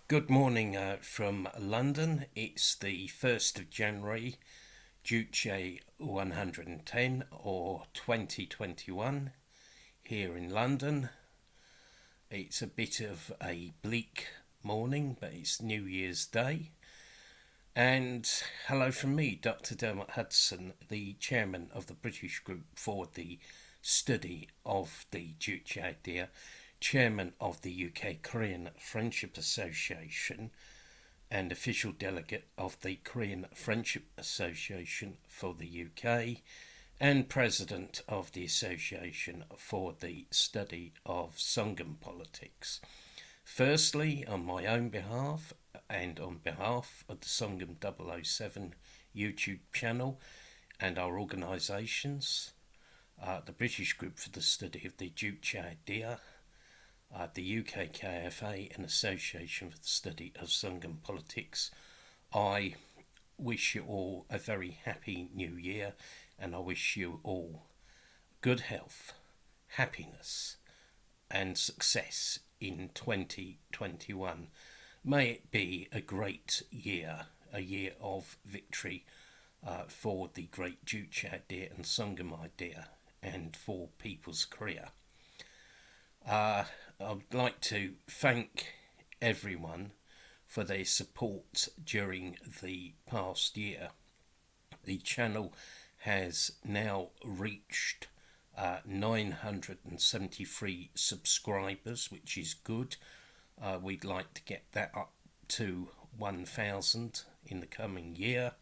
Good morning from London. It's the 1st of January, Juche 110 or 2021 here in London. It's a bit of a bleak morning, but it's New Year's Day. And hello from me, Dr. Dermot Hudson, the chairman of the British Group for the Study of the Juche idea, chairman of the UK Korean Friendship Association, and official delegate of the Korean Friendship Association for the UK, and president of the Association for the Study of Songun politics. Firstly, on my own behalf and on behalf of the Songun007 YouTube channel and our organisations, the British Group for the Study of the Juche idea, the UK KFA and Association for the Study of Songun politics, I wish you all a very happy new year, and I wish you all good health, happiness and success in 2021. May it be a great year, a year of victory for the great Juche idea and Songun idea and for people's career. I'd like to thank everyone for their support during the past year. The channel has now reached 973 subscribers, which is good. We'd like to get that up to 1,000 in the coming year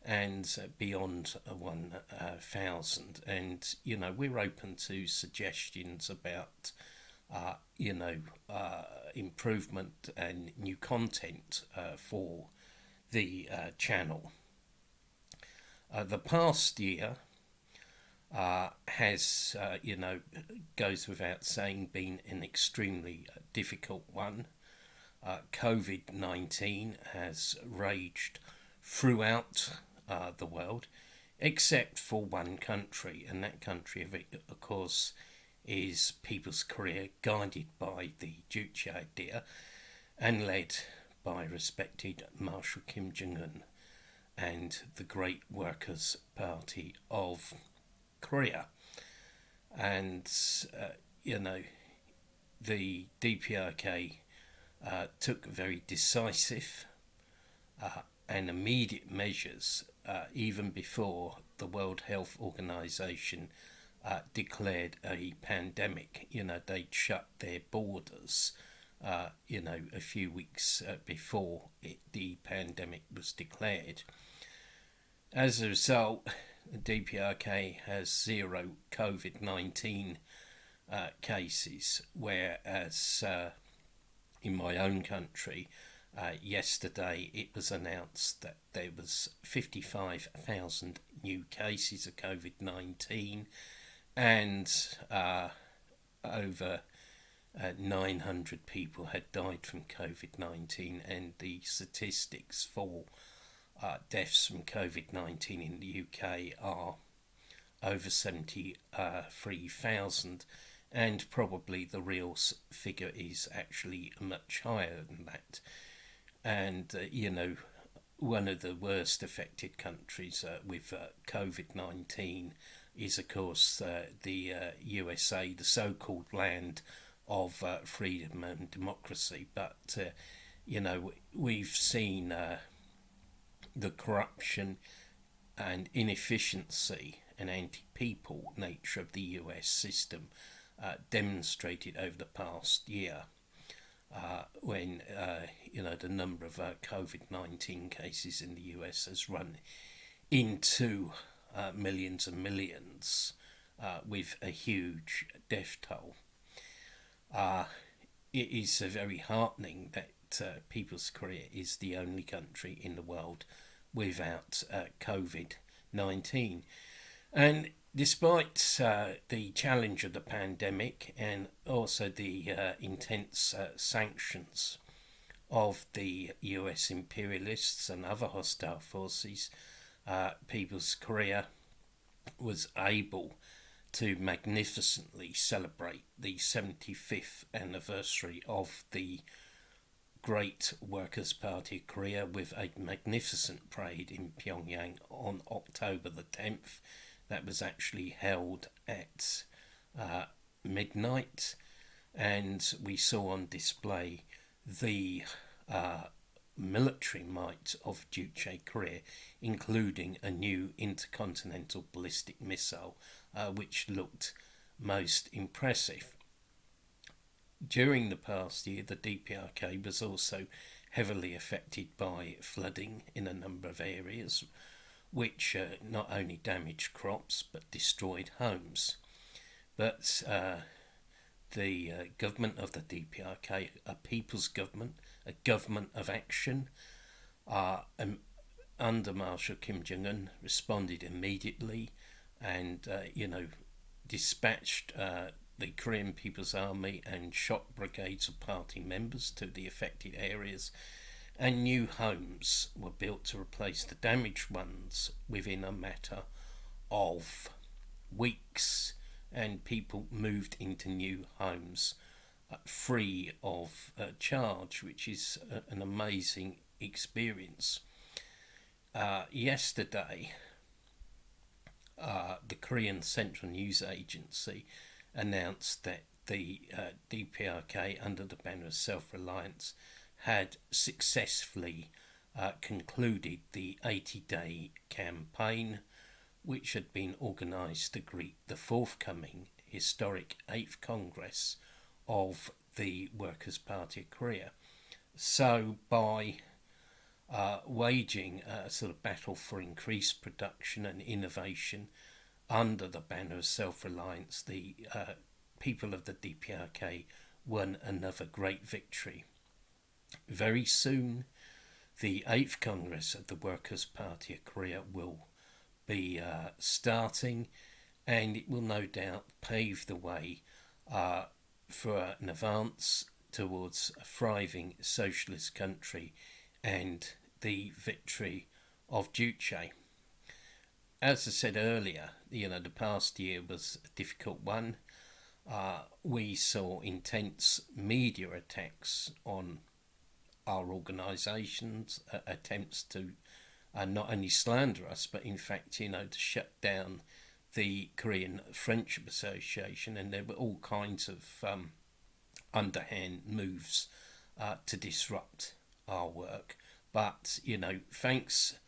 and beyond 1,000. And, we're open to suggestions about improvement and new content for the channel. The past year has, goes without saying, been an extremely difficult one. COVID-19 has raged throughout the world, except for one country, and that country, of course, is People's Career, guided by the Juche idea and led by respected Marshal Kim Jong-un and the Great Workers' Party of Korea. And, the DPRK took very decisive and immediate measures even before the World Health Organization declared a pandemic. They'd shut their borders, a few weeks before the pandemic was declared. As a result, the DPRK has zero COVID-19 cases, whereas in my own country, yesterday it was announced that there was 55,000 new cases of COVID-19 and over 900 people had died from COVID-19, and the statistics for deaths from COVID-19 in the UK are over 73,000, and probably the real figure is actually much higher than that. And, one of the worst affected countries with COVID-19 is, of course, the USA, the so-called land of freedom and democracy. But, we've seen the corruption and inefficiency and anti-people nature of the US system demonstrated over the past year, when the number of COVID-19 cases in the US has run into millions and millions, with a huge death toll. It is very heartening that People's Korea is the only country in the world without COVID-19. And despite the challenge of the pandemic and also the intense sanctions of the US imperialists and other hostile forces, People's Korea was able to magnificently celebrate the 75th anniversary of the great Workers' Party of Korea with a magnificent parade in Pyongyang on October the 10th. That was actually held at midnight, and we saw on display the military might of Juche, Korea, including a new intercontinental ballistic missile, which looked most impressive. During the past year, the DPRK was also heavily affected by flooding in a number of areas, which not only damaged crops but destroyed homes. But the government of the DPRK, a people's government, a government of action, under Marshal Kim Jong-un, responded immediately and, dispatched the Korean People's Army and shot brigades of party members to the affected areas, and new homes were built to replace the damaged ones within a matter of weeks, and people moved into new homes free of charge, which is an amazing experience. Yesterday, the Korean Central News Agency announced that the DPRK, under the banner of Selfreliance, had successfully concluded the 80-day campaign, which had been organised to greet the forthcoming historic 8th Congress of the Workers' Party of Korea. So by waging a sort of battle for increased production and innovation under the banner of Self-Reliance, the people of the DPRK won another great victory. Very soon, the 8th Congress of the Workers' Party of Korea will be starting, and it will no doubt pave the way for an advance towards a thriving socialist country and the victory of Juche. As I said earlier, the past year was a difficult one. We saw intense media attacks on our organisations, attempts to not only slander us, but in fact, to shut down the Korean Friendship Association, and there were all kinds of underhand moves to disrupt our work. But, thanks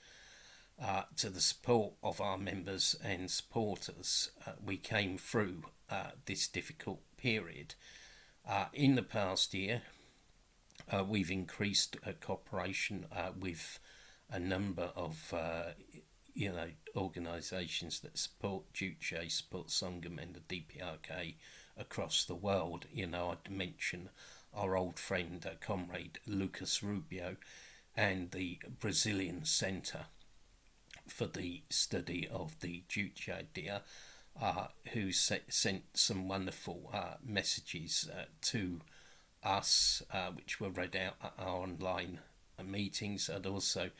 to the support of our members and supporters, we came through this difficult period. In the past year, we've increased cooperation with a number of organisations that support Juche, support Songun and the DPRK across the world. I'd mention our old friend, comrade Lucas Rubio, and the Brazilian Centre for the Study of the Juche idea, who sent some wonderful messages to us, which were read out at our online meetings. I'd also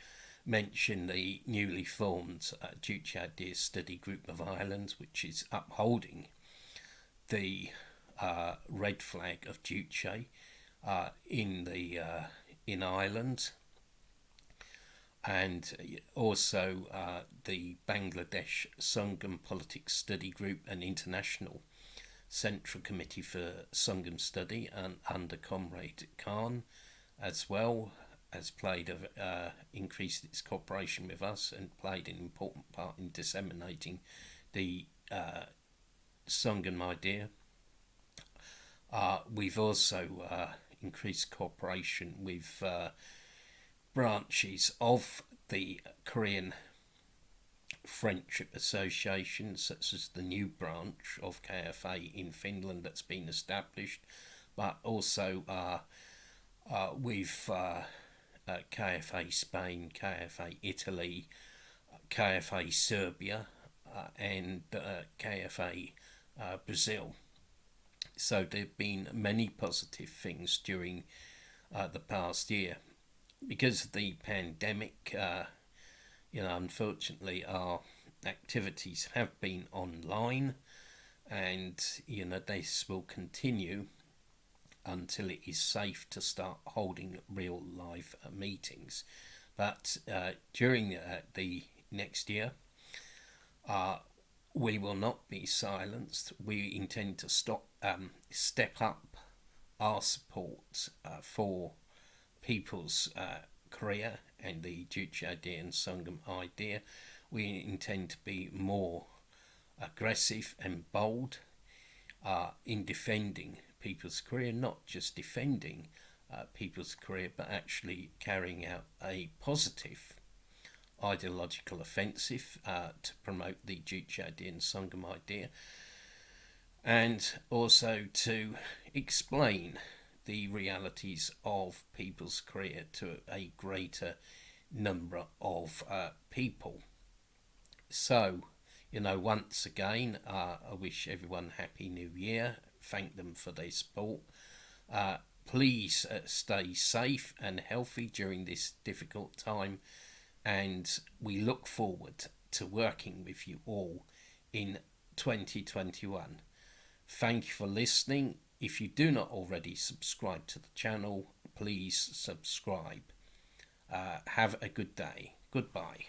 mention the newly formed Juche Idea Study Group of Ireland, which is upholding the red flag of Juche in Ireland, and also the Bangladesh Songun Politics Study Group and International Central Committee for Songun Study, and under Comrade Khan, as well, has increased its cooperation with us and played an important part in disseminating the Songun idea. We've also increased cooperation with branches of the Korean Friendship Association, such as the new branch of KFA in Finland that's been established, but also with KFA Spain, KFA Italy, KFA Serbia, and KFA Brazil. So there have been many positive things during the past year. Because of the pandemic, unfortunately our activities have been online, and this will continue until it is safe to start holding real live meetings. But during the next year, we will not be silenced. We intend to step up our support for people's career and the Juche idea and Songun idea. We intend to be more aggressive and bold in defending people's career, not just defending people's career, but actually carrying out a positive ideological offensive to promote the Juche idea and Songun idea, and also to explain the realities of people's career to a greater number of people. So, once again, I wish everyone Happy New Year. Thank them for their support. Please stay safe and healthy during this difficult time, and we look forward to working with you all in 2021. Thank you for listening. If you do not already subscribe to the channel, please subscribe. Have a good day. Goodbye.